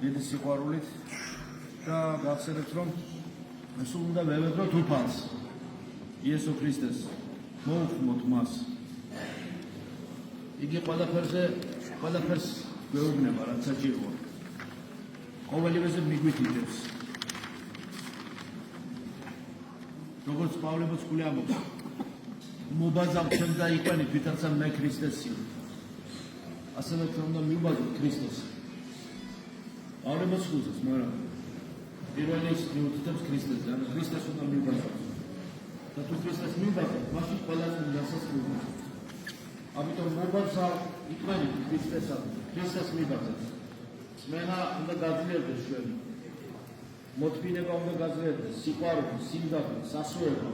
დიდი სიყვარულით და გახსენებთ, რომ სულ უნდა ვევედროთ უფალს, იესო ქრისტეს, მოუხმოთ მას. იგი ყველაფერს გვეუბნება, რაც საჭიროა. ყოველივეზე მიგვითითებს. როგორც პავლე მოციქული ამბობს, მობაზამ ჩემ დაიყვანით, ვითარცა მე ქრისტესი. ასევე ჩვენ უნდა მივბაზოთ ქრისტეს. პავლე მოციქულს, მაგრამ პირველი ის მივუთითებს ქრისტეს, ანუ ქრისტეს უნდა მივბაზოთ. და თუ ქრისტეს მივბაზოთ, მაშინ ყველაფერი დასასრულია. ამიტომ მობაზა იყვანით ქრისტეს მივბაზოთ. მენა უნდა გაძლიერდეს ჩვენი. მოთმინება უნდა გაძლიერდეს, სიყვარული, სიმდაბლე, სასუერო,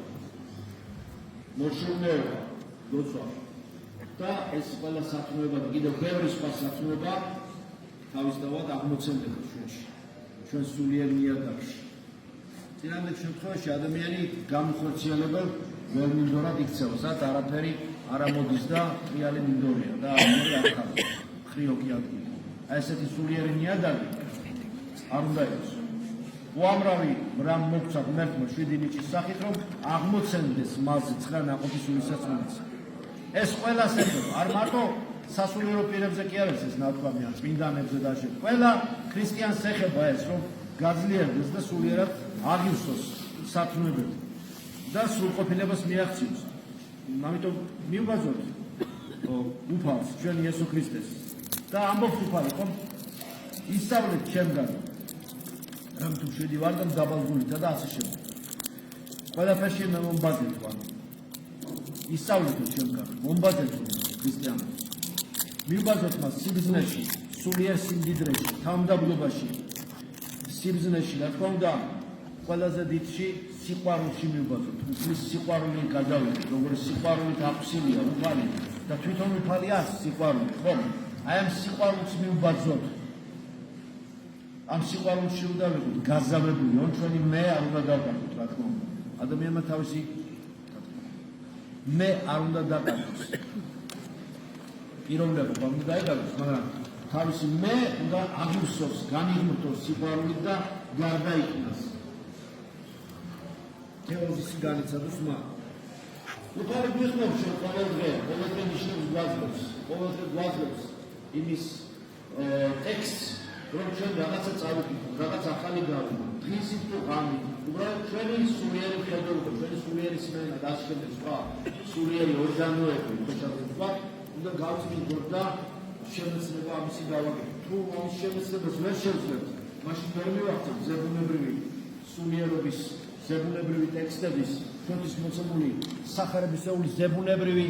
მოშურნეობა, ლოცვა. და ეს ყველა სათნოება და კიდევ ბევრი სხვა სათნოება თავისთავად აღმოცენდება ჩვენში, ჩვენ სულიერ ნიადაგში. წინანდელ შემთხვევაში ადამიანი გამოხორციელებელ ვერ მინდორად იქცევა, სადაც არაფერი არ ამოდის და რეალი მინდორია და ამორი არ ხდება, ხრიოკი ადგილი. აი ესეთი სულიერი ნიადაგი არ უნდა იყოს. უამრავი რამ მოგცა ღმერთმა 7 ნიჭის სახით, რომ აღმოცენდეს მასზე 9 ნაყოფის სულისაცმელიც. ეს ყველას ეხება, არ მარტო სასულიერო პირებზე კი არის ეს ნათქვამი, ან წმინდანებზე და ასე. ყველა ქრისტიანს ეხება ეს, რომ გაძლიერდეს და სულიერად აღივსოს სათნოებები და სრულყოფილებას მიაღწიოს. ამიტომ მივბაზოთ უფალს, ჩვენ იესო ქრისტეს. და ამბობს უფალი, რომ ისწავლეთ ჩემგან, რომ თუ შედივარ და დაბალგუნითა და ასე შემდეგ. ყველაფერში მომბაზეთ ვარ. ისწავლეთ ჩემგან, მომბაზეთ ქრისტიანებს. მივბაზოთ მას სიბრძნეში, სულიერ სიმდიდრეში, თავმდაბლობაში, სიბრძნეში, რა თქმა უნდა, ყველაზე დიდში სიყვარულში მივბაზოთ. უფლის სიყვარული გადავიდეთ, როგორც სიყვარულით აქვსილია უფალი და თვითონ უფალი არის სიყვარული, ხო? აი ამ სიყვარულს მივბაზოთ. ამ სიყვარულში უნდა ვიყოთ გაზავებული, ჩვენი მე არ უნდა დავკარგოთ, რა თქმა უნდა. ადამიანმა თავისი მე არ უნდა დაკარგოს. პიროვნება უნდა დაეკარგოს, მაგრამ თავისი მე უნდა აღივსოს, განიღმრთოს სიყვარულით და გარდაიქმნას. თეოზის განიცადოს მა. უფალი გვიხმობს ჩვენ ყოველდღე ნიშნებს გვაძლევს, ყოველდღე გვაძლევს იმის ტექსტს, რომ ჩვენ რაღაცა წავიკითხოთ, რაღაც ახალი გავიგოთ, დღისით თუ ღამით, უბრალოდ ჩვენი სულიერი ხედულობა, ჩვენი სულიერი სმენა და ასე შემდეგ სხვა სულიერი ორგანოები, ხოჭაბება, უნდა გავწმინდოთ და შემეცნება ამისი გავაკეთოთ. თუ ამის შემეცნებას ვერ შევძლებთ, მაშინ ვერ მივახცევთ ზებუნებრივი სულიერობის, ზებუნებრივი ტექსტების, ჩვენთვის მოცემული სახარებისეული ზებუნებრივი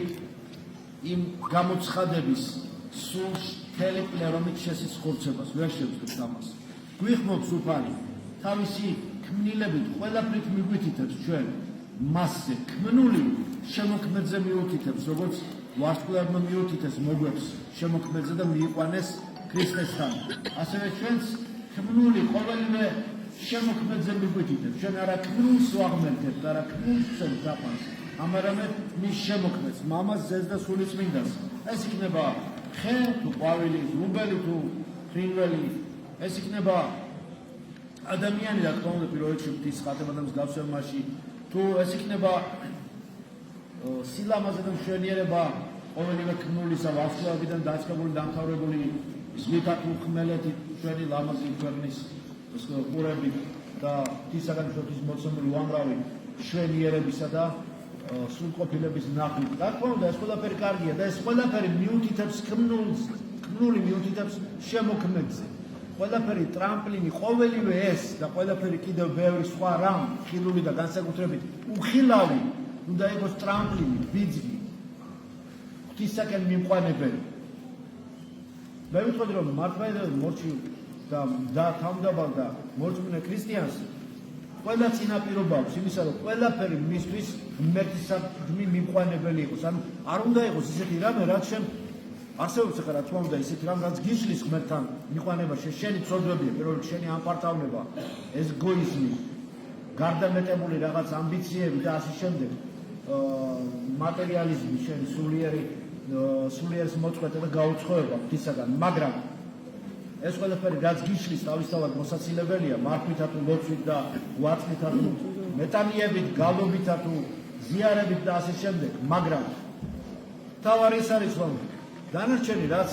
იმ გამოცხადების სულ მთელი პლერომით შესის ვერ შევძლებთ ამას. გვიხმობს უფალი, თავისი ქმნილებით ყველაფრით მიგვითითებს ჩვენ მასზე, ქმნული შემოქმედზე მიუთითებს, როგორც ვარსკვლავმა მიუთითეს მოგვებს შემოქმედზე და მიიყვანეს ქრისტესთან. ასევე ჩვენს ქმნული ყოველივე შემოქმედზე მიგვითითებს, ჩვენ არა ქმნულს ვაღმერთებთ, არა ქმნულს ვცემთ დაფანს, ამარამე მის შემოქმედს, მამას, ძეს და სულიწმინდას. ეს იქნება ხე თუ ყვავილი, რუბელი თუ ფრინველი, ეს იქნება ადამიანი, რა თქმა უნდა, პირველ რიგში ღვთის ხატებადამის გავსევმაში, თუ ეს იქნება სილამაზე და მშვენიერება ყოველივე ქმნულისა, ვარსკვლავებიდან დაწყებული, დამთავრებული ზღვითა თუ ხმელეთით ჩვენი ლამაზი ქვეყნის ყურებით და ღვთისაგან ჩვენთვის მოცემული უამრავი მშვენიერებისა და სრულყოფილების ნახვით. რა თქმა უნდა, ეს ყველაფერი კარგია და ეს ყველაფერი მიუთითებს ქმნული მიუთითებს შემოქმედზე. ყველაფერი ტრამპლინი, ყოველივე ეს და ყველაფერი კიდევ ბევრი სხვა რამ, ხილული და განსაკუთრებით უხილავი უნდა იყოს ტრამპლინი, ბიძგი, ღვთისაკენ მიმყვანებელი. მე ვიტყოდი, რომ მართლმადიდებლად მორჩილ და თავმდაბალ და მორწმუნე ქრისტიანს ყველა წინაპირობა აქვს იმისა, რომ ყველაფერი მისთვის ღმერთისადმი მიმყვანებელი იყოს. ანუ არ უნდა იყოს ისეთი რამე, რაც არსებობს ახლა რა თქმა უნდა ისეთი რამ, რაც გიშლის ღმერთთან მიყვანებაში, შენი ცოდვებია, პირველ რიგში შენი ამპარტავნება, ეგოიზმი, გარდამეტებული რაღაც ამბიციები და ასე შემდეგ, მატერიალიზმი, შენი სულიერის მოწყვეტა და გაუცხოება ღვთისაგან, მაგრამ ეს ყველაფერი რაც გიშლის თავისთავად მოსაცილებელია მარქვითა თუ ლოცვით და ღვაწლითა თუ მეტანიებით, გალობითა თუ ზიარებით და ასე შემდეგ, მაგრამ თავარი ეს არის რომ დანარჩენი რაც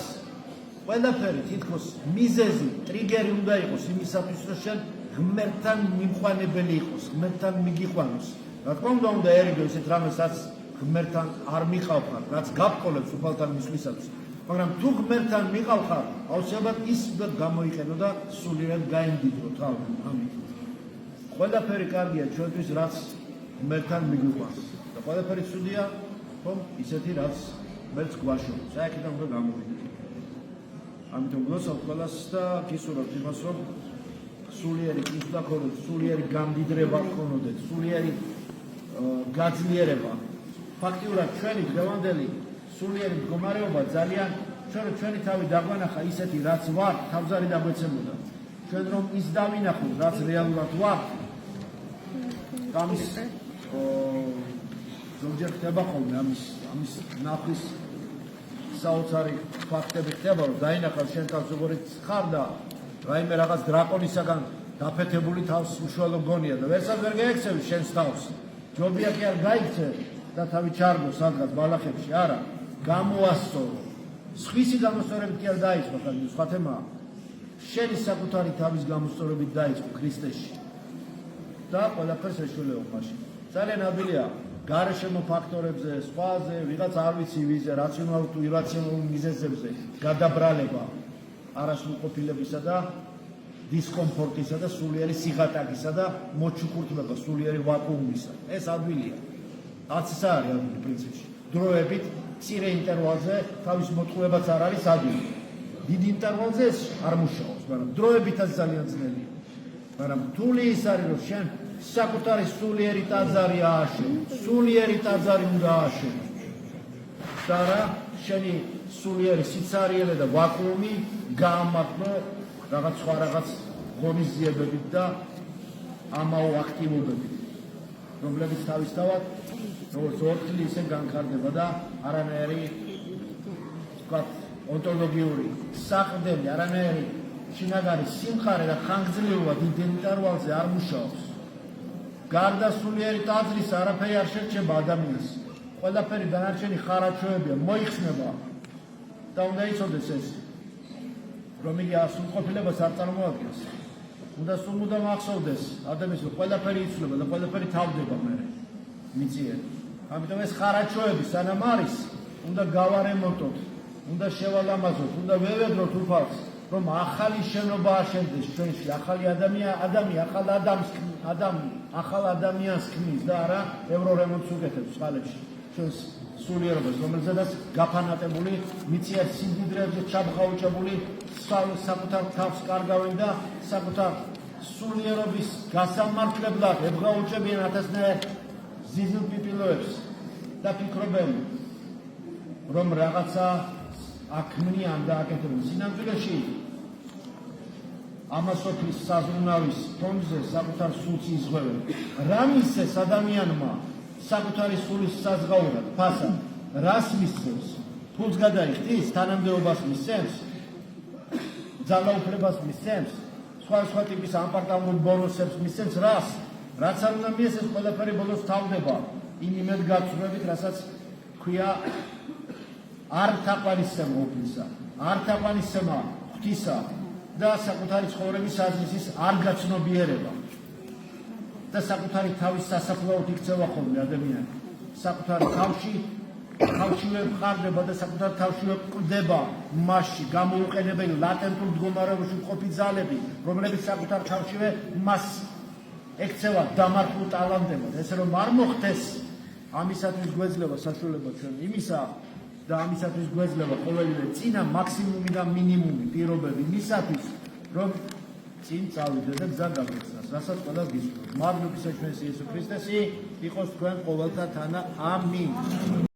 ყველაფერი თითქოს მიზეზი, ტრიგერი უნდა იყოს იმისათვის, რომ შენ ღმერთთან მიმყვანებელი იყოს, ღმერთთან მიგიყვანოს. რა თქმა უნდა ერიდო ისეთ რამესაც ღმერთთან არ მიყავხარ, რაც გაფყოლებს უფალთან მისვლისათვის. მაგრამ თუ ღმერთთან მიყავხარ, აუცილებლად ის უნდა გამოიყენო და სულიერად გაემდიდრო თავი ამით. ყველაფერი კარგია ჩვენთვის, რაც ღმერთთან მიგიყვანს. და ყველაფერი ცუდია, რომ ისეთი რაც ღმერთს გვაშორებს. საერთოდ უნდა გამოვიდეთ. ამიტომ გლოცავ ყველას და გისურვებთ იმას, რომ სულიერი კითხვა ქონოდეთ, სულიერი გამდიდრება ქონოდეთ, სულიერი გაძლიერება. ფაქტიურად ჩვენი დღევანდელი სულიერი მდგომარეობა ძალიან ჩვენი თავი დაგვანახა ისეთი რაც ვარ, თავზარი დაგვეცემოდა. ჩვენ რომ ის დავინახოთ, რაც რეალურად ვარ, ამის ზოგჯერ ხდება ხოლმე ამის ნახვის საოცარი ფაქტები ხდება, რომ დაინახავ შენ თავს როგორიც ხარ და რაიმე რაღაც დრაკონისაგან დაფეთებული თავს უშუალო გონია და ვერსაც ვერ გაექცევი შენს თავს. ჯობია კი არ გაიქცე და თავი ჩარგო სადღაც ბალახებში, არა, გამოასწორო. სხვისი გამოსწორებით კი არ დაიწყო, ხალხი სხვა თემაა. შენი საკუთარი თავის გამოსწორებით დაიწყო ქრისტეში. და ყველაფერს ეშველეო მაშინ. ძალიან ადვილია გარშემო ფაქტორებზე, სხვაზე, ვიღაც არ ვიცი ვიზე, რაციონალურ თუ ირაციონალურ მიზეზებზე გადაბრალება არასრულყოფილებისა და დისკომფორტისა და სულიერი სიღატაკისა და მოჩუქურთმება სულიერი ვაკუუმისა. ეს ადვილია. არც ის არის ადვილი პრინციპში. დროებით მცირე ინტერვალზე თავის მოტყუებაც არ არის ადვილი. დიდ ინტერვალზე ეს არ მუშაობს, მაგრამ დროებითაც ძალიან ძნელია. მაგრამ რთული ის არის, რომ შენ საკუთარი სულიერი ტაძარი ააშენო. სულიერი ტაძარი უნდა ააშენო. და რა შენი სულიერი სიცარიელე და ვაკუუმი გაამართლო რაღაც სხვა რაღაც ღონისძიებებით და ამაო აქტივობებით, რომლებიც თავისთავად როგორც ორთლი ისე განხარდება და არანაირი ვთქვათ ონტოლოგიური საყრდენი, არანაირი შინაგანი სიმყარე და ხანგრძლივობა დიდ ინტერვალზე არ მუშაობს. გარდა სულიერი ტაძრის არაფერი არ შერჩება ადამიანს. ყველაფერი დანარჩენი ხარაჩოებია, მოიხსნება და უნდა იცოდეს ეს, რომ იგი სრულყოფილებას არ წარმოადგენს. უნდა სულმუდამ ახსოვდეს ადამიანს, რომ ყველაფერი იცვლება და ყველაფერი თავდება მერე მიწიერ. ამიტომ ეს ხარაჩოები სანამ არის, უნდა გავარემონტოთ, უნდა შევალამაზოთ, უნდა ვევედროთ უფალს, რომ ახალი შენობა აშენდეს ჩვენში, ახალი ახალ ადამიანს ქმნის და არა ევრორემონტს უკეთებს წყალებში ჩვენს სულიერობას, რომელზედაც გაფანატებული, მიწიერ სიმდიდრეებზე ჩაბღაუჭებული საკუთარ თავს კარგავენ და საკუთარ სულიერობის გასამართლებლად ებღაუჭებიან ათასნაირ ზიზილ-პიპილოებს და ფიქრობენ, რომ რაღაცა აქმნიან და აკეთებენ. სინამდვილეში ამასოფლის საზრუნავის ფონდზე საკუთარ სულს იზღვევენ. რა მისცეს ადამიანმა საკუთარი სულის საზღაურად, ფასად, რას მისცემს? ფულს გადაიხდის, თანამდებობას მისცემს, ძალაუფლებას მისცემს, სხვა ტიპის ანპარტავნულ ბონუსებს მისცემს, რაც არ უნდა მიესწროს, ყველაფერი ბოლოს თავდება იმ იმედგაცრუებით, რასაც ქვია არ თაყვანისცემა უფლისა, არ თაყვანისცემა ღვთისა და საკუთარი ცხოვრების აზრისის არ გაცნობიერება და საკუთარი თავის სასაფლაოდ იქცევა ხოლმე ადამიანი. საკუთარი თავშივე მყარდება და საკუთარ თავშივე კვდება მასში გამოუყენებელი ლატენტურ მდგომარეობაში მყოფი ძალები, რომლებიც საკუთარ თავშივე მას ექცევა დამართულ ტალანტებად. ესე რომ არ მოხდეს ამისათვის გვეძლება საშუალება ჩვენ იმისა და ამისათვის გვეძლება ყოველივე წინა მაქსიმუმი და მინიმუმი პირობები მისათვის, რომ წინ წავიდეთ და გზა გაგვეცნას, რასაც ყველას გისურვებთ. მადლობის ჩვენს იესო ქრისტესი იყოს თქვენ ყოველთა თანა. ამინ.